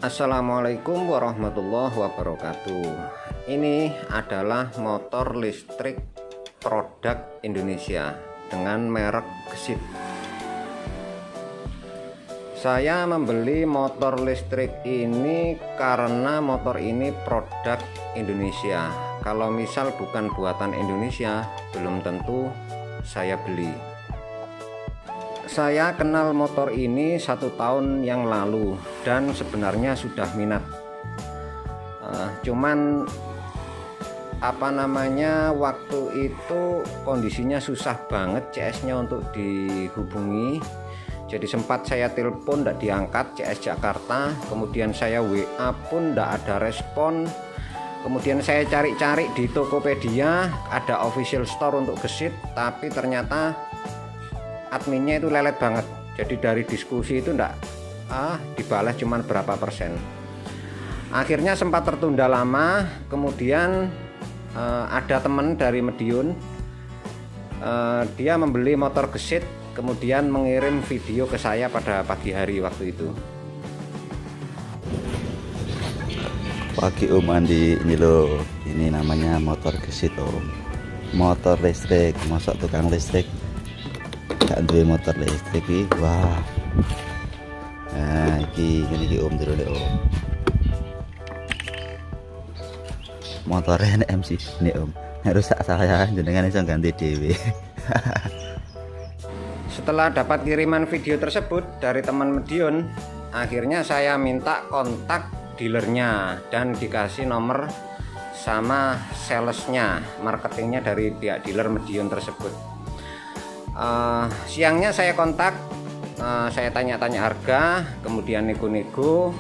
Assalamualaikum warahmatullahi wabarakatuh. Ini adalah motor listrik produk Indonesia dengan merek Gesit. Saya membeli motor listrik ini karena motor ini produk Indonesia. Kalau misal bukan buatan Indonesia, belum tentu saya beli. Saya kenal motor ini 1 tahun yang lalu dan sebenarnya sudah minat. Cuman waktu itu kondisinya susah banget CS-nya untuk dihubungi. Jadi sempat saya telepon tidak diangkat CS Jakarta, kemudian saya WA pun tidak ada respon. Kemudian saya cari-cari di Tokopedia, ada official store untuk Gesit, tapi ternyata adminnya itu lelet banget. Jadi dari diskusi itu enggak dibalas cuman berapa persen. Akhirnya sempat tertunda lama. Kemudian ada teman dari Medion, dia membeli motor Gesit, kemudian mengirim video ke saya pada pagi hari waktu itu. Pagi Om Andi, ini loh, ini namanya motor Gesit Om, motor listrik. Masuk tukang listrik gak duwe motor listrik iki. Wah. Nah, iki Om terus Om. Motornya MC ini Om. Rusak saya jenengan iso ganti dhewe. Setelah dapat kiriman video tersebut dari teman Medion, akhirnya saya minta kontak dealernya dan dikasih nomor sama salesnya, marketingnya dari pihak dealer Medion tersebut. Siangnya saya kontak, saya tanya-tanya harga, kemudian nego-nego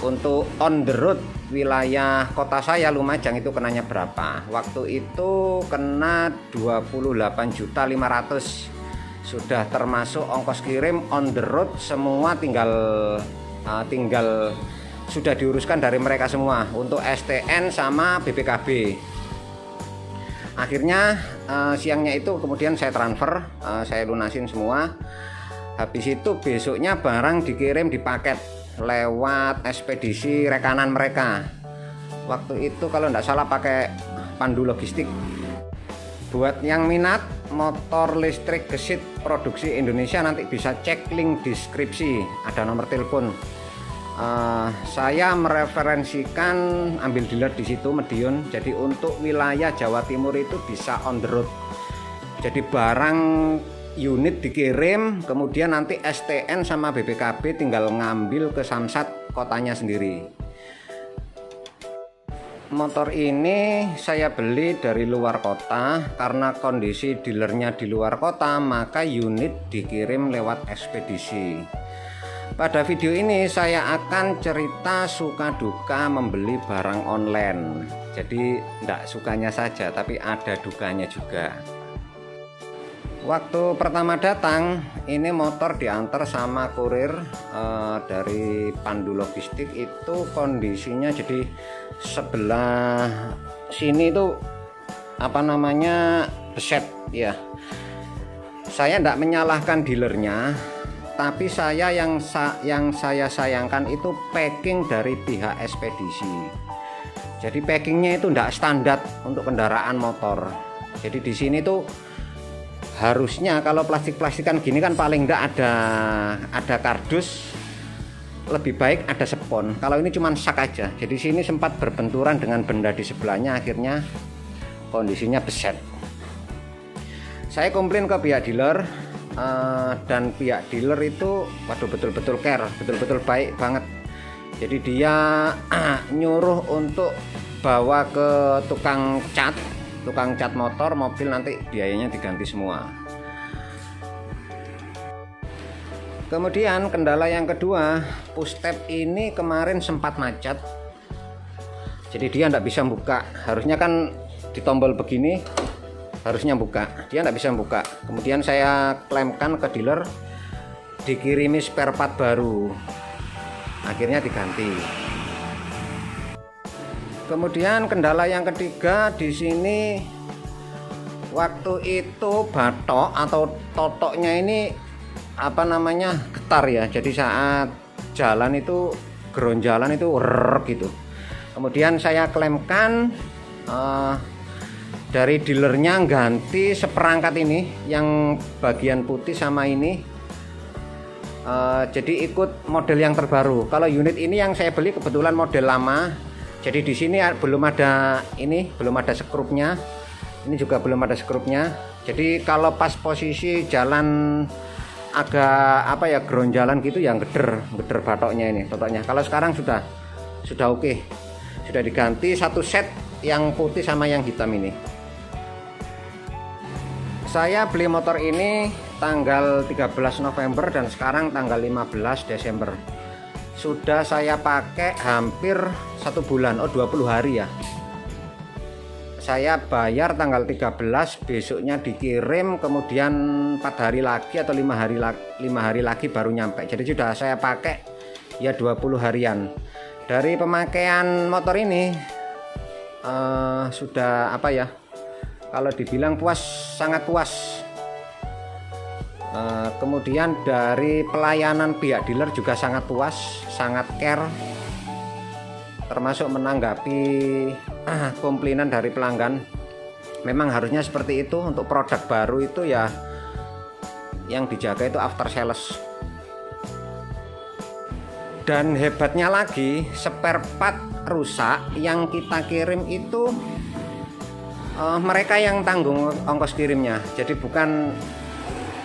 untuk on the road wilayah kota saya Lumajang itu kenanya berapa. Waktu itu kena 28.500.000, sudah termasuk ongkos kirim, on the road semua, tinggal sudah diuruskan dari mereka semua untuk STN sama BPKB. Akhirnya siangnya itu kemudian saya transfer, saya lunasin semua. Habis itu besoknya barang dikirim di paket lewat ekspedisi rekanan mereka. Waktu itu kalau tidak salah pakai Pandu Logistik. Buat yang minat motor listrik Gesit produksi Indonesia, nanti bisa cek link deskripsi, ada nomor telepon. Saya mereferensikan ambil dealer di situ Medion. Jadi untuk wilayah Jawa Timur itu bisa on the road. Jadi barang unit dikirim, kemudian nanti STN sama BPKB tinggal ngambil ke Samsat kotanya sendiri. Motor ini saya beli dari luar kota karena kondisi dealernya di luar kota, maka unit dikirim lewat ekspedisi. Pada video ini saya akan cerita suka duka membeli barang online. Jadi tidak sukanya saja, tapi ada dukanya juga. Waktu pertama datang, ini motor diantar sama kurir dari Pandu Logistik. Itu kondisinya jadi sebelah sini itu beset ya. Saya tidak menyalahkan dealernya, tapi saya yang saya sayangkan itu packing dari pihak ekspedisi. Jadi packingnya itu tidak standar untuk kendaraan motor. Jadi di sini tuh harusnya kalau plastik-plastikan gini kan paling tidak ada kardus, lebih baik ada spons. Kalau ini cuma sak aja. Jadi sini sempat berbenturan dengan benda di sebelahnya, akhirnya kondisinya beset. Saya komplain ke pihak dealer. Dan pihak dealer itu waduh betul-betul care, betul-betul baik banget. Jadi dia nyuruh untuk bawa ke tukang cat motor, mobil, nanti biayanya diganti semua. Kemudian kendala yang kedua, push tab ini kemarin sempat macet. Jadi dia tidak bisa buka, harusnya kan ditombol begini harusnya buka, dia tidak bisa buka. Kemudian saya klaimkan ke dealer, dikirimi spare part baru, akhirnya diganti. Kemudian kendala yang ketiga di sini, waktu itu batok atau totoknya ini getar ya. Jadi saat jalan itu geronjalan itu gitu. Kemudian saya klemkan, dari dealernya ganti seperangkat ini yang bagian putih sama ini, jadi ikut model yang terbaru. Kalau unit ini yang saya beli kebetulan model lama, jadi di sini belum ada skrupnya, ini juga belum ada skrupnya. Jadi kalau pas posisi jalan agak geronjalan gitu yang geder batoknya ini, totoknya. Kalau sekarang sudah oke. Sudah diganti satu set yang putih sama yang hitam ini. Saya beli motor ini tanggal 13 November dan sekarang tanggal 15 Desember. Sudah saya pakai hampir 1 bulan, 20 hari ya. Saya bayar tanggal 13, besoknya dikirim, kemudian 4 hari lagi atau 5 hari lagi baru nyampe. Jadi sudah saya pakai ya 20 harian. Dari pemakaian motor ini sudah kalau dibilang puas, sangat puas. Kemudian dari pelayanan pihak dealer juga sangat puas, sangat care, termasuk menanggapi komplainan dari pelanggan. Memang harusnya seperti itu. Untuk produk baru itu ya yang dijaga itu after sales. Dan hebatnya lagi, spare part rusak yang kita kirim itu mereka yang tanggung ongkos kirimnya. Jadi bukan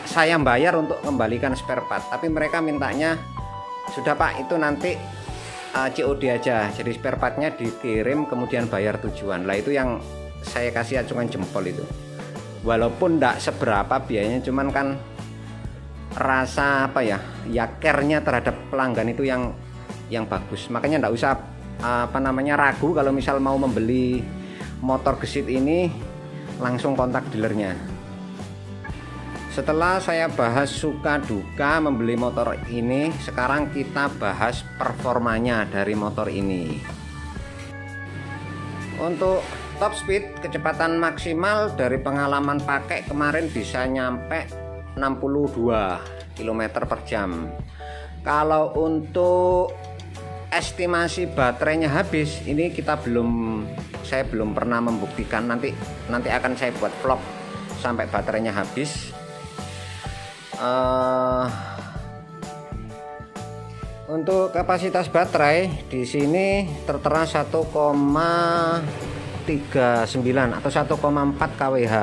saya bayar untuk kembalikan spare part, tapi mereka mintanya sudah Pak, itu nanti COD aja. Jadi spare partnya dikirim kemudian bayar tujuan. Lah itu yang saya kasih acungan jempol itu. Walaupun tidak seberapa biayanya, cuman kan rasa care-nya terhadap pelanggan itu yang bagus. Makanya tidak usah ragu kalau misal mau membeli motor gesit ini, langsung kontak dealernya. Setelah saya bahas suka duka membeli motor ini, sekarang kita bahas performanya dari motor ini. Untuk top speed, kecepatan maksimal dari pengalaman pakai kemarin bisa nyampe 62 km per jam. Kalau untuk estimasi baterainya habis, ini saya belum pernah membuktikan. Nanti akan saya buat vlog sampai baterainya habis. Untuk kapasitas baterai di sini tertera 1,39 atau 1,4 kWh.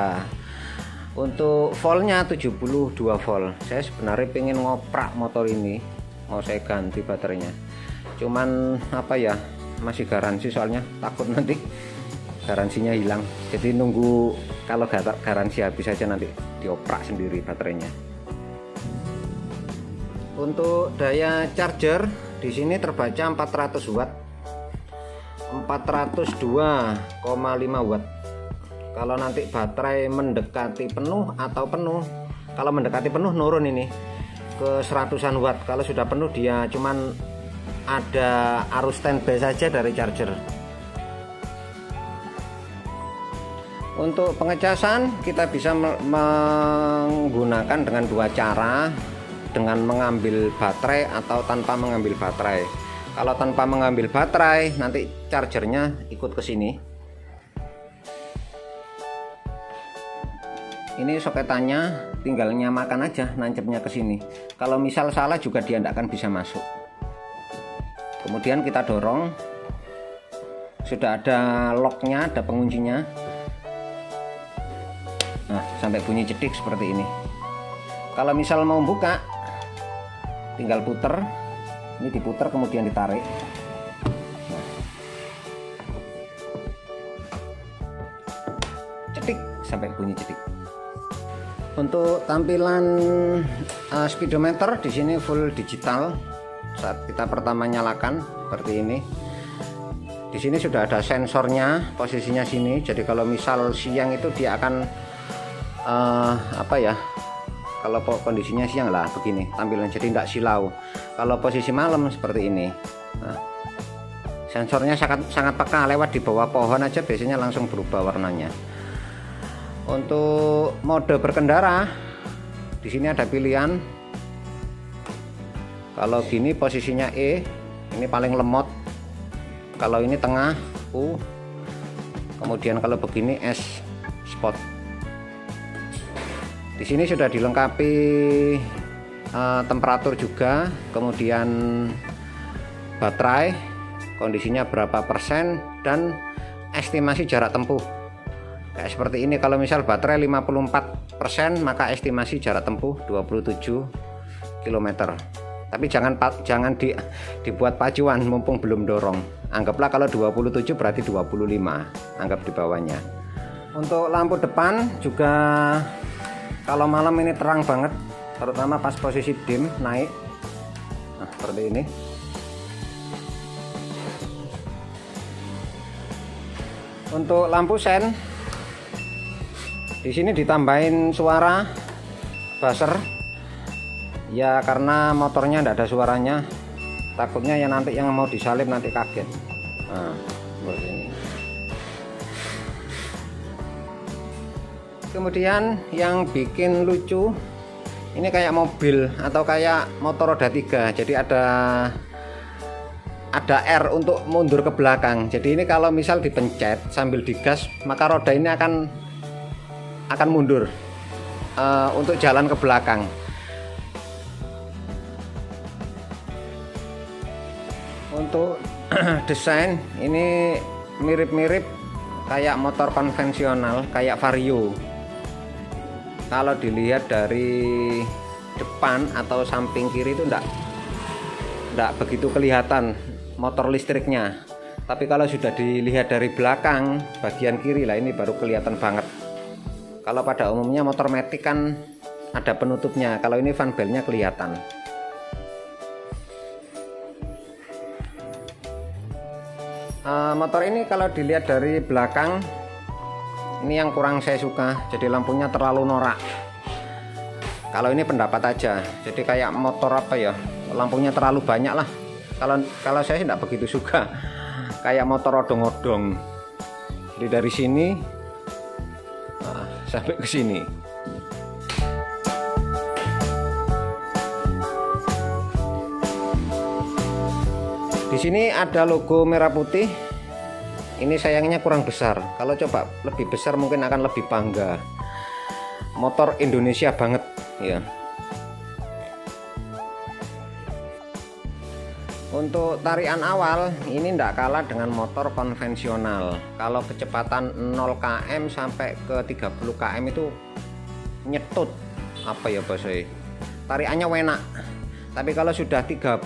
Untuk voltnya 72 volt. Saya sebenarnya pengen ngoprak motor ini, mau saya ganti baterainya. Cuman masih garansi, soalnya takut nanti garansinya hilang. Jadi nunggu kalau garansi habis saja nanti dioprak sendiri baterainya. Untuk daya charger di sini terbaca 400 watt, 402,5 watt. Kalau nanti baterai mendekati penuh atau penuh, kalau mendekati penuh nurun ini ke 100-an watt. Kalau sudah penuh dia cuman ada arus standby saja dari charger. Untuk pengecasan kita bisa menggunakan dengan dua cara, dengan mengambil baterai atau tanpa mengambil baterai. Kalau tanpa mengambil baterai, nanti chargernya ikut ke sini. Ini soketannya tinggal nyamakan aja, nancepnya ke sini. Kalau misal salah juga dia tidak akan bisa masuk. Kemudian kita dorong, sudah ada locknya, ada penguncinya. Nah, sampai bunyi cedik seperti ini. Kalau misal mau buka, tinggal puter. Ini diputer kemudian ditarik. Cedik sampai bunyi cedik. Untuk tampilan speedometer di sini full digital. Saat kita pertama nyalakan seperti ini. Di sini sudah ada sensornya, posisinya sini. Jadi kalau misal siang itu dia akan kalau kondisinya siang lah begini tampilan, jadi tidak silau. Kalau posisi malam seperti ini. Nah, sensornya sangat peka, lewat di bawah pohon aja biasanya langsung berubah warnanya. Untuk mode berkendara di sini ada pilihan. Kalau gini posisinya E, Ini paling lemot. Kalau ini tengah U, kemudian kalau begini S spot. Di sini sudah dilengkapi temperatur juga, kemudian baterai kondisinya berapa persen, dan estimasi jarak tempuh. Kayak seperti ini, kalau misal baterai 54%, maka estimasi jarak tempuh 27 km. Tapi jangan dibuat pacuan mumpung belum dorong. Anggaplah kalau 27 berarti 25, anggap di bawahnya. Untuk lampu depan juga kalau malam ini terang banget, terutama pas posisi dim naik. Nah, seperti ini. Untuk lampu sen, di sini ditambahin suara buzzer. Ya karena motornya tidak ada suaranya, takutnya ya nanti yang mau disalip nanti kaget. Nah, seperti ini. Kemudian yang bikin lucu, ini kayak mobil atau kayak motor roda 3. Jadi ada R untuk mundur ke belakang. Jadi ini kalau misal dipencet sambil digas, maka roda ini akan mundur untuk jalan ke belakang. Untuk desain ini mirip-mirip kayak motor konvensional, kayak Vario. Kalau dilihat dari depan atau samping kiri itu enggak begitu kelihatan motor listriknya. Tapi kalau sudah dilihat dari belakang bagian kiri lah, ini baru kelihatan banget. Kalau pada umumnya motor matic kan ada penutupnya, kalau ini fan bell-nya kelihatan. Motor ini kalau dilihat dari belakang, ini yang kurang saya suka, jadi lampunya terlalu norak. Kalau ini pendapat aja, jadi kayak motor apa ya, lampunya terlalu banyak lah. Kalau saya tidak begitu suka, kayak motor odong-odong. Jadi dari sini sampai ke sini. Di sini ada logo merah putih. Ini sayangnya kurang besar. Kalau coba lebih besar mungkin akan lebih bangga. Motor Indonesia banget ya. Untuk tarikan awal ini tidak kalah dengan motor konvensional. Kalau kecepatan 0 km sampai ke 30 km itu nyetut, apa ya bahasanya, tarikannya enak. Tapi kalau sudah 30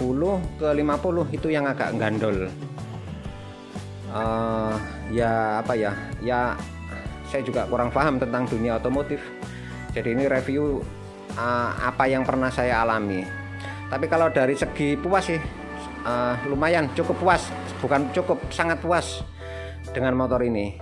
ke 50 itu yang agak gandol. Ya apa ya, ya saya juga kurang paham tentang dunia otomotif. Jadi ini review apa yang pernah saya alami. Tapi kalau dari segi puas sih lumayan, cukup puas, bukan cukup, sangat puas dengan motor ini.